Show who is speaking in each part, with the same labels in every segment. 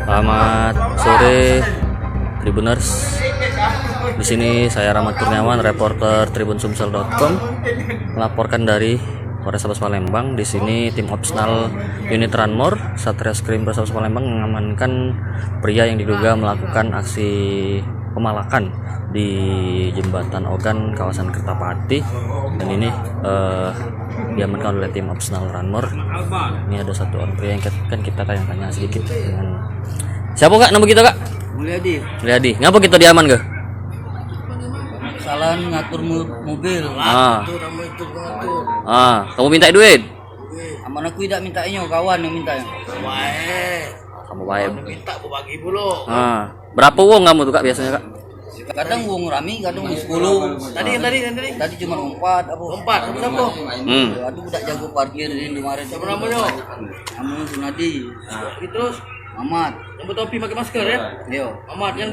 Speaker 1: Selamat sore Tribuners. Di sini saya Rahmat Kurniawan, reporter tribunsumsel.com, melaporkan dari Polrestabes Palembang. Di sini tim opsional unit Ranmor Satreskrim Polrestabes Palembang mengamankan pria yang diduga melakukan aksi pemalakan di Jembatan Ogan kawasan Kertapati, dan ini diamankan oleh tim opsional Ranmor. Ini ada satu orang pria yang kan kita tanya sedikit dengan siapa kak, nama kita kak? Mulyadi. Ngapa kita diaman ke?
Speaker 2: Kesalahan ngatur mobil.
Speaker 1: Kamu minta duit?
Speaker 2: Aman aku tidak mintanya, kawan yang minta.
Speaker 1: Kamu baik.
Speaker 3: Minta aku bagi dulu.
Speaker 1: Berapa uang kamu tuh kak biasanya kak?
Speaker 2: Kadang uang rami, kadang 10. Tadi cuma 4 apa?
Speaker 3: 4. Siapa?
Speaker 2: Aduh udah jago parkir ini kemarin.
Speaker 3: Siapa namanya?
Speaker 2: Namanya Sunadi.
Speaker 3: Terus
Speaker 2: Ahmad.
Speaker 3: yang bertopi pakai masker ya?
Speaker 2: Yo.
Speaker 3: Ahmad yang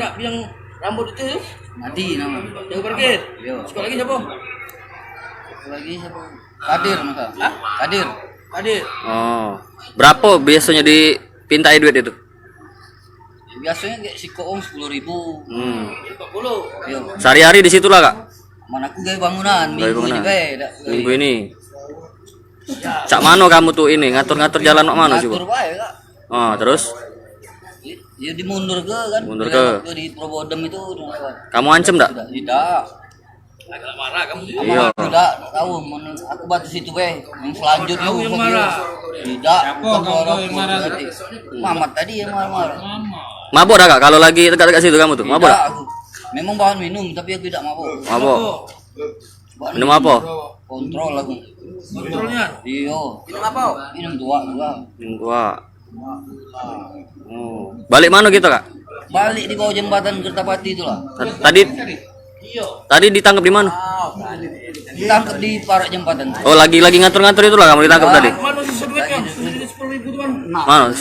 Speaker 3: rambut itu
Speaker 2: Nadi nama.
Speaker 3: jago parkir.
Speaker 2: Yo.
Speaker 3: Sekali lagi siapa?
Speaker 2: Lagi siapa? Kadir masa. Kadir.
Speaker 1: Berapa biasanya dipintai duit itu?
Speaker 2: Biasanya kayak si koong 10.000.
Speaker 3: 40.
Speaker 2: Yo.
Speaker 1: Sehari-hari di situ lah kak?
Speaker 2: Mana aku gaya bangunan minggu ini
Speaker 1: Minggu ini. Cak mano kamu tuh ini ngatur-ngatur jalan mak mana sih bu?
Speaker 2: Ngatur bae kak.
Speaker 1: Terus?
Speaker 2: Ya dimundur ke kan.
Speaker 1: Mundur ke.
Speaker 2: Waktu di Probodem itu.
Speaker 1: Kamu ancam dak?
Speaker 2: Tidak.
Speaker 3: Agak marah kamu.
Speaker 1: Iya.
Speaker 2: Tidak tahu aku batas itu weh. Yang selanjutnya
Speaker 3: Kamu yang marah.
Speaker 2: Tidak. Bukan yang marah. Mamat tadi yang marah.
Speaker 1: Mabok dah kak? Kalau lagi dekat-dekat situ kamu tuh? Mabok
Speaker 2: Tidak,
Speaker 1: dak?
Speaker 2: aku. Memang bahan minum tapi aku tidak mabuk.
Speaker 1: Mabok.
Speaker 2: Bahan
Speaker 1: Minum apa?
Speaker 2: Kontrol aku.
Speaker 3: Kontrolnya.
Speaker 2: Iya.
Speaker 3: Minum apa?
Speaker 2: Minum tua juga.
Speaker 1: Minum tua. Balik mana kita kak?
Speaker 2: Balik di bawah jembatan Kertapati itulah.
Speaker 1: Tadi ditangkap di mana?
Speaker 2: Ditangkap di parak jembatan.
Speaker 1: Oh lagi ngatur-ngatur itu lah kamu ditangkap tadi?
Speaker 3: Mana sisa duitnya? Sisa 10.000 itu kan?
Speaker 1: Mana?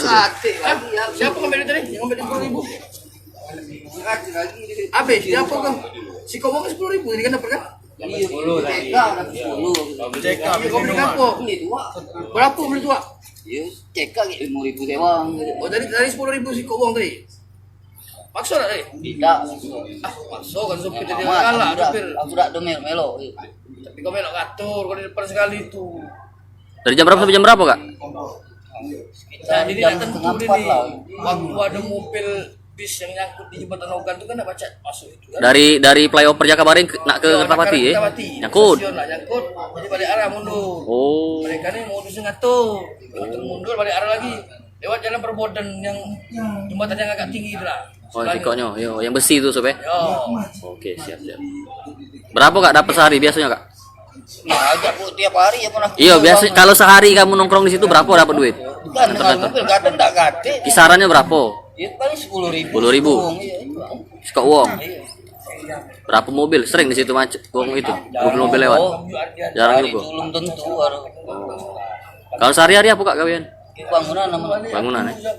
Speaker 3: Siapa ngambil duit tadi? Yang ngambil 10.000? Habis, siapa kan? Si kau mau 10.000 ini kan dapat kan?
Speaker 2: Iya, 10 tadi. 10.
Speaker 3: Cek kau beli apa?
Speaker 2: Beli tua.
Speaker 3: Berapa beli tua?
Speaker 2: Ya, cek kayak 5.000 sewang.
Speaker 3: Oh dari 10.000 si kau buang tadi? Maksa tak tadi?
Speaker 2: Tidak.
Speaker 3: Maksa kan sopir jadi
Speaker 2: Amat,
Speaker 3: kalah sopir.
Speaker 2: aku tidak domel melo.
Speaker 3: Tapi kau melok ngatur, kau di depan sekali itu.
Speaker 1: Dari jam berapa sampai jam berapa kak?
Speaker 3: Jadi
Speaker 2: Jam
Speaker 3: tidak tentu
Speaker 2: setengah
Speaker 3: ini.
Speaker 2: empat lah.
Speaker 3: Waktu ada mobil bis yang nyangkut di jembatan Ogan itu kan nak baca masuk itu kan.
Speaker 1: Dari flyover Jakabaring nak ke Kertapati ya? Nyangkut.
Speaker 3: Nyangkut, jadi balik arah mundur.
Speaker 1: Oh.
Speaker 3: Mereka ini modusnya ngatur, mundur balik arah lagi. Lewat jalan Perboden yang jembatan yang agak tinggi itu lah.
Speaker 1: Oh tikoknya, yo, yang besi itu sob ya?
Speaker 3: Yo.
Speaker 1: Oke siap. Berapa kak dapat sehari biasanya kak?
Speaker 2: Ya, ajak bu tiap hari ya pernah.
Speaker 1: Iya biasa. Kalau sehari kamu nongkrong di situ berapa dapat duit?
Speaker 2: Kan dengan mobil kadang tak gade.
Speaker 1: Kisarannya berapa?
Speaker 2: Ya paling 10.000.
Speaker 1: 10.000. Sekok uang. Berapa mobil? Sering di situ macet uang itu. Mobil lewat. Jarang juga.
Speaker 2: Belum tentu.
Speaker 1: Kalau sehari-hari apa kak kalian?
Speaker 2: Bangunan namanya.
Speaker 1: Bangunan ya.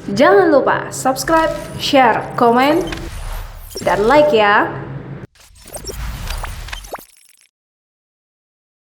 Speaker 4: Jangan lupa subscribe, share, komen, dan like ya.